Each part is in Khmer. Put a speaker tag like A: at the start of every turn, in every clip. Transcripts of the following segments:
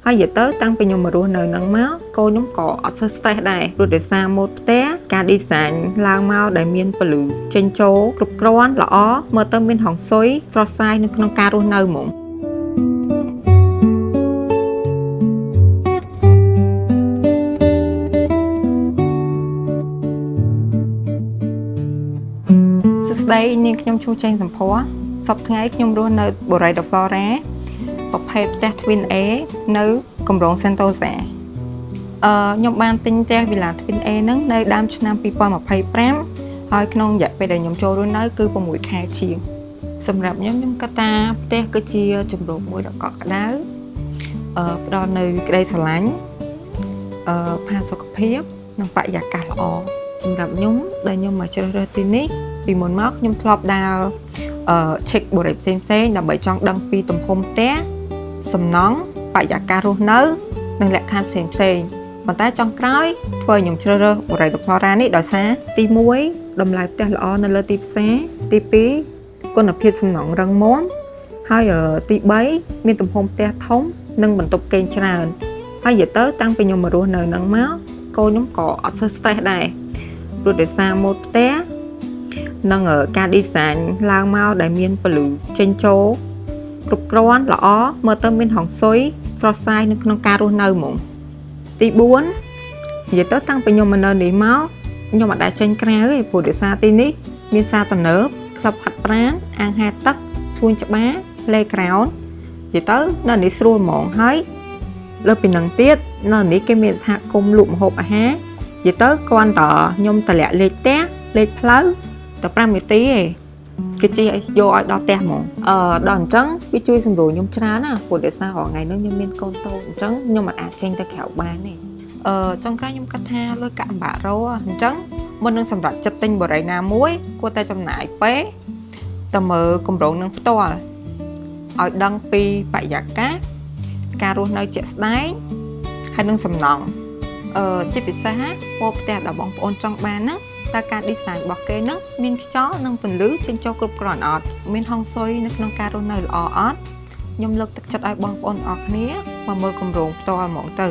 A: ហើយនិយាយទៅតាំងពីខ្ញុំមករស់នៅនឹងមកកូនខ្ញុំក៏អត់សូវ stress ដែរព្រោះដោយសារម៉ូដផ្ទះការ design ឡើងមកដែលមានពលឺចេញចូលគ្រប់គ្រាន់ល្អមើលទៅមានហុងស៊ុយស្រស់ស្រាយនៅក្នុងការរស់នៅហ្មងសួស្តីនាងខ្ញុំឈូចេងសម្ផស្សសប្តាហ៍ថ្ងៃខ្ញុំរស់នៅបូរីដូហ្វឡូរ៉ាប្រភេទផ្ទះ Twin A នៅគម្រោង Sentosa ខ្ញុំបានទិញផ្ទះ Villa Twin A ហ្នឹងនៅដើមឆ្នាំ2025ហើយក្នុងរយៈពេលដែលខ្ញុំចូលរស់នៅគឺ6ខែជាងសម្រាប់ខ្ញុំគិតថាផ្ទះគឺជាជម្រកមួយដ៏កក់ក្ដៅផ្ដល់នូវក្តីស្រឡាញ់ផាសុកភាពនិងបរិយាកាសល្អសម្រាប់ខ្ញុំដែលខ្ញុំមកជ្រើសរើសទីនេះពីមុនមកខ្ញុំធ្លាប់ដើរcheck បរិបទផ្សេងៗដើម្បីចង់ដឹងពីទំហំផ្ទះសំណង់បរិយាកាសរស់នៅនិងលក្ខខណ្ឌផ្សេងៗប៉ុន្តែចុងក្រោយធ្វើឲ្យខ្ញុំជ្រើសរើសបរិយាកាសរ៉ានេះដោយសារទី1តម្លៃផ្ទះល្អនៅលើទីផ្សារទី2គុណភាពសំណង់រឹងមាំហើយទី3មានទំហំផ្ទះធំនិងបន្ទប់គេងច្រើនហើយនិយាយទៅតាំងពីខ្ញុំមករស់នៅនឹងមកកូនខ្ញុំក៏អត់សូវ stress ដែរព្រោះដោយសារម៉ូដផ្ទះនិងការ design ឡើងមកដែលមានពលឺចេញចូលគ្រប់គ្រាន់ល្អមើលទៅមានហុងស៊ុយស្រស់ស្រាយនៅក្នុងការរស់នៅហ្មងទី4និយាយទៅតាំងពីខ្ញុំមកនៅនេះមកខ្ញុំអត់ដែលចេញក្រៅទេព្រោះដោយសារទីនេះមានសាលទំនើបក្លឹបហាត់ប្រាណអាងហែលទឹកសួនច្បារ playground និយាយទៅនៅនេះស្រួលហ្មងហើយលើពីនឹងទៀតនៅនេះគេមានសហគមន៍លក់ម្ហូបអាហារនិយាយទៅគ្រាន់តែខ្ញុំតម្លាក់លេខផ្ទះលេខផ្លូវតែ5នាទីឯងគេជិះយកឲ្យដល់ផ្ទះហ្មងដល់អញ្ចឹងវាជួយសម្រួលខ្ញុំច្រើនណាព្រោះដោយសាររាល់ថ្ងៃនេះខ្ញុំមានកូនតូចអញ្ចឹងខ្ញុំមិនអាចចេញទៅក្រៅបានទេចុងក្រោយខ្ញុំគិតថាលុយកាក់អំបាក់រោអញ្ចឹងមុននឹងសម្រាប់ចិត្តទិញបរិយាណាមួយគួរតែចំណាយពេលទៅមើលគម្រោងនឹងផ្ទាល់ឲ្យដឹងពីបរិយាកាសការរស់នៅជាក់ស្ដែងហើយនឹងសំណង់ជាពិសេសពណ៌ផ្ទះដែលបងប្អូនចង់បានហ្នឹងតើការ design របស់គេហ្នឹងមានខ្យល់និងពន្លឺចេញចូលគ្រប់គ្រាន់អត់មានហុងស៊ុយនៅក្នុងការរស់នៅល្អអត់ខ្ញុំលើកទឹកចិត្តឲ្យបងប្អូនអរគ្នាមកមើលគម្រោងផ្ទាល់ហ្មងទៅ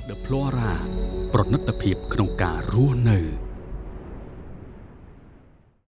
B: The Flora ប្រណិតភាពក្នុងការរស់នៅ